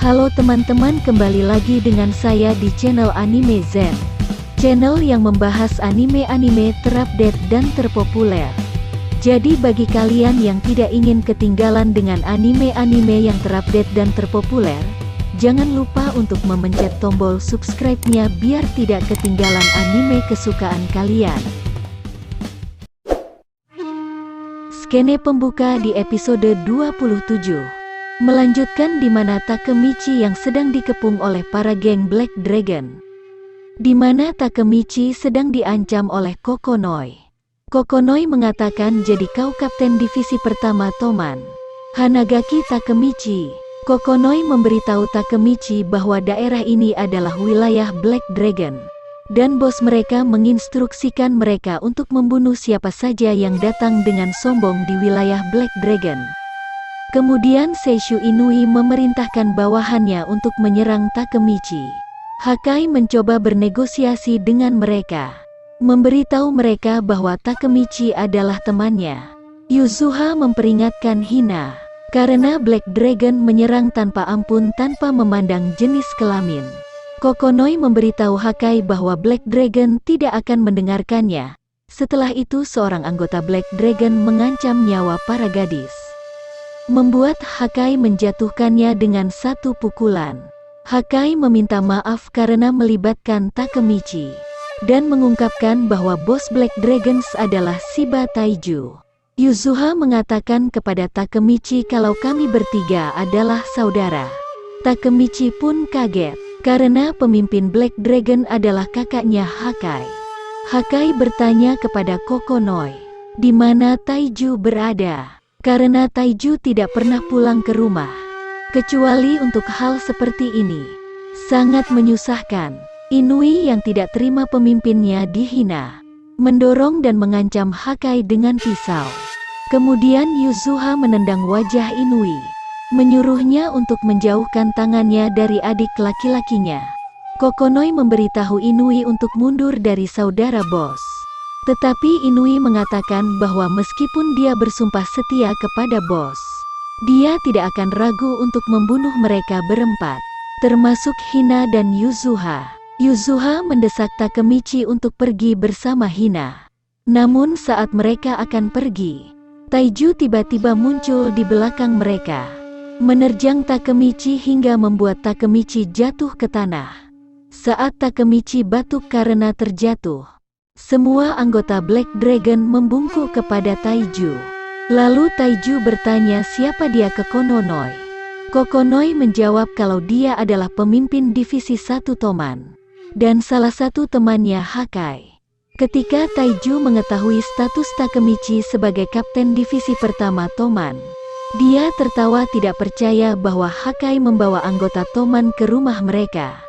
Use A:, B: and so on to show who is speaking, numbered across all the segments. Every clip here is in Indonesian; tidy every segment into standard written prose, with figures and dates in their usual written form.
A: Halo teman-teman, kembali lagi dengan saya di channel Anime Zen, channel yang membahas anime-anime terupdate dan terpopuler. Jadi bagi kalian yang tidak ingin ketinggalan dengan anime-anime yang terupdate dan terpopuler, jangan lupa untuk memencet tombol subscribe-nya biar tidak ketinggalan anime kesukaan kalian. Skene pembuka di episode 27 melanjutkan di mana Takemichi yang sedang dikepung oleh para geng Black Dragon, di mana Takemichi sedang diancam oleh Kokonoi. Kokonoi mengatakan, jadi kau kapten divisi pertama Toman, Hanagaki Takemichi. Kokonoi memberitahu Takemichi bahwa daerah ini adalah wilayah Black Dragon, dan bos mereka menginstruksikan mereka untuk membunuh siapa saja yang datang dengan sombong di wilayah Black Dragon. Kemudian Seishu Inui memerintahkan bawahannya untuk menyerang Takemichi. Hakai mencoba bernegosiasi dengan mereka, memberitahu mereka bahwa Takemichi adalah temannya. Yuzuha memperingatkan Hina, karena Black Dragon menyerang tanpa ampun tanpa memandang jenis kelamin. Kokonoi memberitahu Hakai bahwa Black Dragon tidak akan mendengarkannya. Setelah itu seorang anggota Black Dragon mengancam nyawa para gadis, membuat Hakai menjatuhkannya dengan satu pukulan. Hakai meminta maaf karena melibatkan Takemichi, dan mengungkapkan bahwa bos Black Dragons adalah Shiba Taiju. Yuzuha mengatakan kepada Takemichi kalau kami bertiga adalah saudara. Takemichi pun kaget, karena pemimpin Black Dragon adalah kakaknya Hakai. Hakai bertanya kepada Kokonoi, di mana Taiju berada? Karena Taiju tidak pernah pulang ke rumah, kecuali untuk hal seperti ini. Sangat menyusahkan. Inui yang tidak terima pemimpinnya dihina, mendorong dan mengancam Hakai dengan pisau. Kemudian Yuzuha menendang wajah Inui, menyuruhnya untuk menjauhkan tangannya dari adik laki-lakinya. Kokonoi memberitahu Inui untuk mundur dari saudara bos. Tetapi Inui mengatakan bahwa meskipun dia bersumpah setia kepada bos, dia tidak akan ragu untuk membunuh mereka berempat, termasuk Hina dan Yuzuha. Yuzuha mendesak Takemichi untuk pergi bersama Hina. Namun saat mereka akan pergi, Taiju tiba-tiba muncul di belakang mereka, menerjang Takemichi hingga membuat Takemichi jatuh ke tanah. Saat Takemichi batuk karena terjatuh, semua anggota Black Dragon membungkuk kepada Taiju. Lalu Taiju bertanya siapa dia ke Kokonoi. Kokonoi menjawab kalau dia adalah pemimpin divisi 1 Toman, dan salah satu temannya Hakai. Ketika Taiju mengetahui status Takemichi sebagai kapten divisi pertama Toman, dia tertawa tidak percaya bahwa Hakai membawa anggota Toman ke rumah mereka.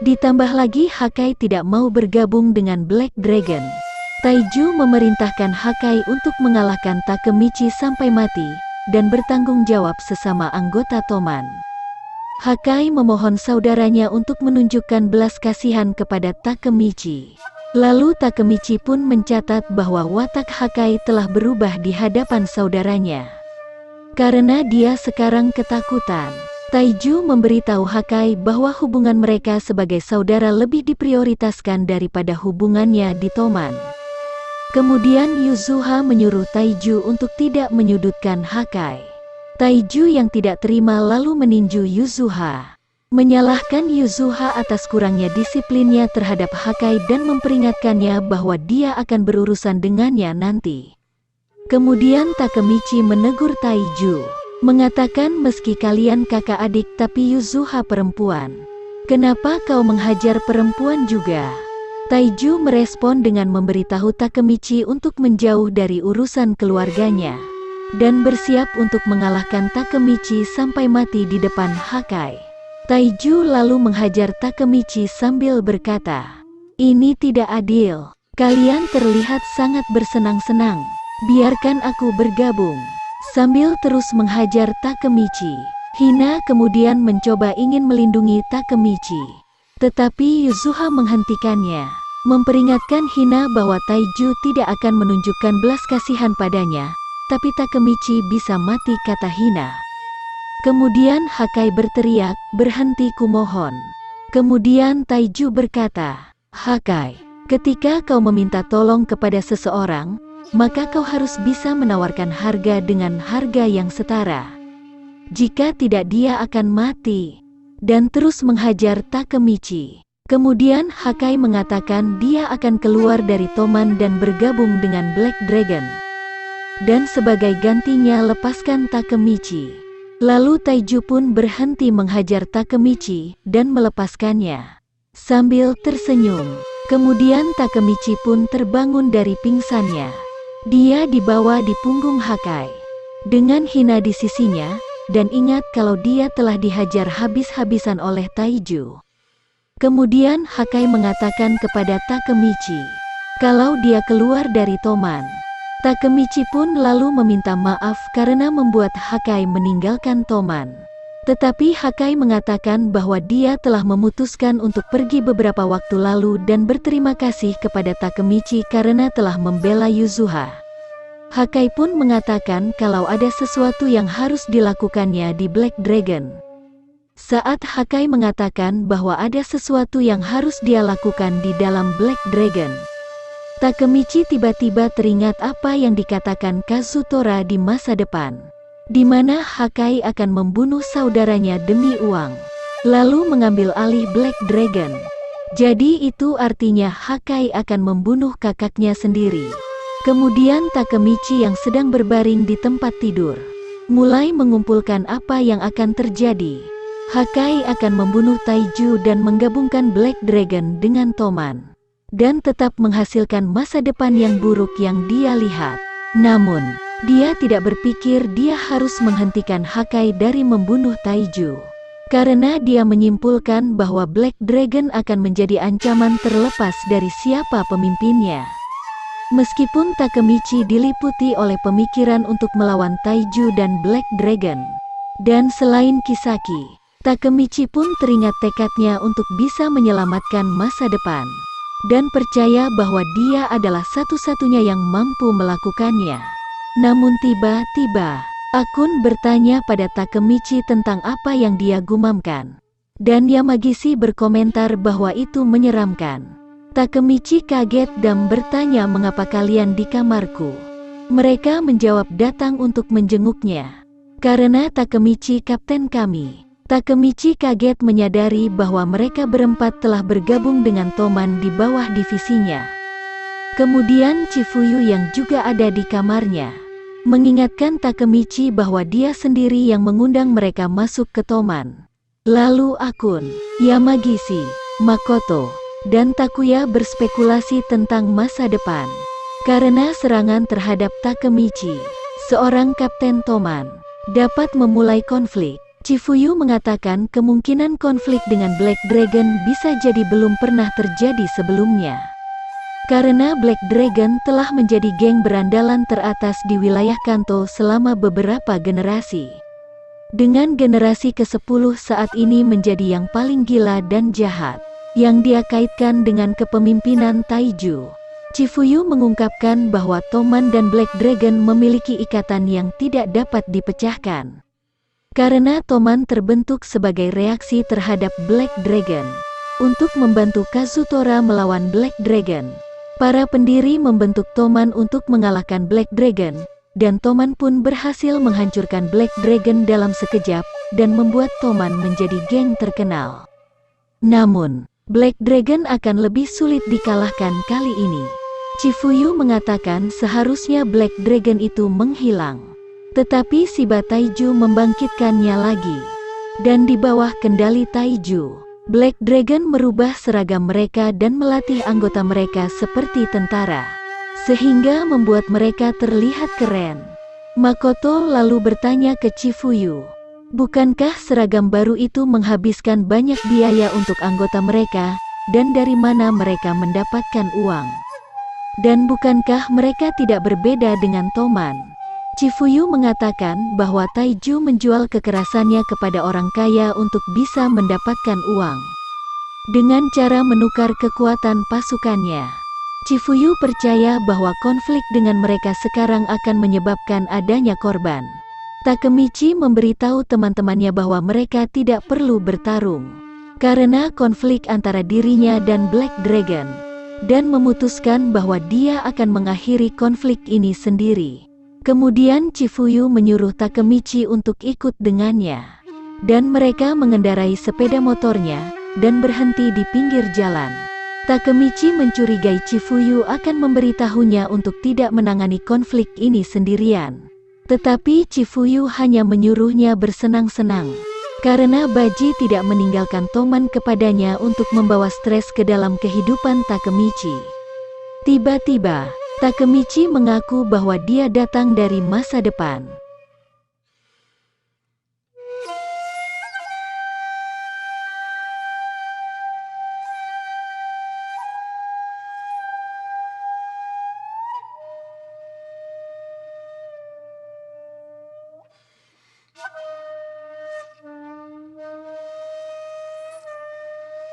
A: Ditambah lagi Hakai tidak mau bergabung dengan Black Dragon. Taiju memerintahkan Hakai untuk mengalahkan Takemichi sampai mati, dan bertanggung jawab sesama anggota Toman. Hakai memohon saudaranya untuk menunjukkan belas kasihan kepada Takemichi. Lalu Takemichi pun mencatat bahwa watak Hakai telah berubah di hadapan saudaranya, karena dia sekarang ketakutan. Taiju memberitahu Hakai bahwa hubungan mereka sebagai saudara lebih diprioritaskan daripada hubungannya di Toman. Kemudian Yuzuha menyuruh Taiju untuk tidak menyudutkan Hakai. Taiju yang tidak terima lalu meninju Yuzuha, menyalahkan Yuzuha atas kurangnya disiplinnya terhadap Hakai dan memperingatkannya bahwa dia akan berurusan dengannya nanti. Kemudian Takemichi menegur Taiju, mengatakan meski kalian kakak adik tapi Yuzuha perempuan, kenapa kau menghajar perempuan juga? Taiju merespon dengan memberitahu Takemichi untuk menjauh dari urusan keluarganya, dan bersiap untuk mengalahkan Takemichi sampai mati di depan Hakai. Taiju lalu menghajar Takemichi sambil berkata, ini tidak adil, kalian terlihat sangat bersenang-senang, biarkan aku bergabung. Sambil terus menghajar Takemichi, Hina kemudian mencoba ingin melindungi Takemichi, tetapi Yuzuha menghentikannya, memperingatkan Hina bahwa Taiju tidak akan menunjukkan belas kasihan padanya, tapi Takemichi bisa mati, kata Hina. Kemudian Hakai berteriak, "Berhenti kumohon." Kemudian Taiju berkata, "Hakai, ketika kau meminta tolong kepada seseorang, maka kau harus bisa menawarkan harga dengan harga yang setara. Jika tidak dia akan mati." Dan terus menghajar Takemichi. Kemudian Hakai mengatakan dia akan keluar dari Toman dan bergabung dengan Black Dragon. Dan sebagai gantinya lepaskan Takemichi. Lalu Taiju pun berhenti menghajar Takemichi dan melepaskannya. Sambil tersenyum, kemudian Takemichi pun terbangun dari pingsannya. Dia dibawa di punggung Hakai dengan hina di sisinya, dan ingat kalau dia telah dihajar habis-habisan oleh Taiju. Kemudian Hakai mengatakan kepada Takemichi kalau dia keluar dari Toman. Takemichi pun lalu meminta maaf karena membuat Hakai meninggalkan Toman. Tetapi Hakai mengatakan bahwa dia telah memutuskan untuk pergi beberapa waktu lalu dan berterima kasih kepada Takemichi karena telah membela Yuzuha. Hakai pun mengatakan kalau ada sesuatu yang harus dilakukannya di Black Dragon. Saat Hakai mengatakan bahwa ada sesuatu yang harus dia lakukan di dalam Black Dragon, Takemichi tiba-tiba teringat apa yang dikatakan Kazutora di masa depan, di mana Hakai akan membunuh saudaranya demi uang, lalu mengambil alih Black Dragon. Jadi itu artinya Hakai akan membunuh kakaknya sendiri. Kemudian Takemichi yang sedang berbaring di tempat tidur mulai mengumpulkan apa yang akan terjadi. Hakai akan membunuh Taiju dan menggabungkan Black Dragon dengan Toman, dan tetap menghasilkan masa depan yang buruk yang dia lihat. Namun, dia tidak berpikir dia harus menghentikan Hakai dari membunuh Taiju, karena dia menyimpulkan bahwa Black Dragon akan menjadi ancaman terlepas dari siapa pemimpinnya. Meskipun Takemichi diliputi oleh pemikiran untuk melawan Taiju dan Black Dragon, dan selain Kisaki, Takemichi pun teringat tekadnya untuk bisa menyelamatkan masa depan, dan percaya bahwa dia adalah satu-satunya yang mampu melakukannya. Namun tiba-tiba, Akun bertanya pada Takemichi tentang apa yang dia gumamkan, dan Yamagishi berkomentar bahwa itu menyeramkan. Takemichi kaget dan bertanya mengapa kalian di kamarku. Mereka menjawab datang untuk menjenguknya. Karena Takemichi kapten kami. Takemichi kaget menyadari bahwa mereka berempat telah bergabung dengan Toman di bawah divisinya. Kemudian Chifuyu yang juga ada di kamarnya mengingatkan Takemichi bahwa dia sendiri yang mengundang mereka masuk ke Toman. Lalu Akun, Yamagishi, Makoto, dan Takuya berspekulasi tentang masa depan. Karena serangan terhadap Takemichi, seorang kapten Toman, dapat memulai konflik. Chifuyu mengatakan kemungkinan konflik dengan Black Dragon bisa jadi belum pernah terjadi sebelumnya. Karena Black Dragon telah menjadi geng berandalan teratas di wilayah Kanto selama beberapa generasi. Dengan generasi ke-10 saat ini menjadi yang paling gila dan jahat, yang dia kaitkan dengan kepemimpinan Taiju. Chifuyu mengungkapkan bahwa Toman dan Black Dragon memiliki ikatan yang tidak dapat dipecahkan. Karena Toman terbentuk sebagai reaksi terhadap Black Dragon. Untuk membantu Kazutora melawan Black Dragon, para pendiri membentuk Toman untuk mengalahkan Black Dragon, dan Toman pun berhasil menghancurkan Black Dragon dalam sekejap, dan membuat Toman menjadi geng terkenal. Namun, Black Dragon akan lebih sulit dikalahkan kali ini. Chifuyu mengatakan seharusnya Black Dragon itu menghilang. Tetapi Shiba Taiju membangkitkannya lagi. Dan di bawah kendali Taiju, Black Dragon merubah seragam mereka dan melatih anggota mereka seperti tentara, sehingga membuat mereka terlihat keren. Makoto lalu bertanya ke Chifuyu, bukankah seragam baru itu menghabiskan banyak biaya untuk anggota mereka, dan dari mana mereka mendapatkan uang? Dan bukankah mereka tidak berbeda dengan Toman? Chifuyu mengatakan bahwa Taiju menjual kekerasannya kepada orang kaya untuk bisa mendapatkan uang. Dengan cara menukar kekuatan pasukannya, Chifuyu percaya bahwa konflik dengan mereka sekarang akan menyebabkan adanya korban. Takemichi memberitahu teman-temannya bahwa mereka tidak perlu bertarung karena konflik antara dirinya dan Black Dragon, dan memutuskan bahwa dia akan mengakhiri konflik ini sendiri. Kemudian Chifuyu menyuruh Takemichi untuk ikut dengannya, dan mereka mengendarai sepeda motornya dan berhenti di pinggir jalan. Takemichi mencurigai Chifuyu akan memberitahunya untuk tidak menangani konflik ini sendirian. Tetapi Chifuyu hanya menyuruhnya bersenang-senang, karena Baji tidak meninggalkan Toman kepadanya untuk membawa stres ke dalam kehidupan Takemichi. Tiba-tiba, Takemichi mengaku bahwa dia datang dari masa depan.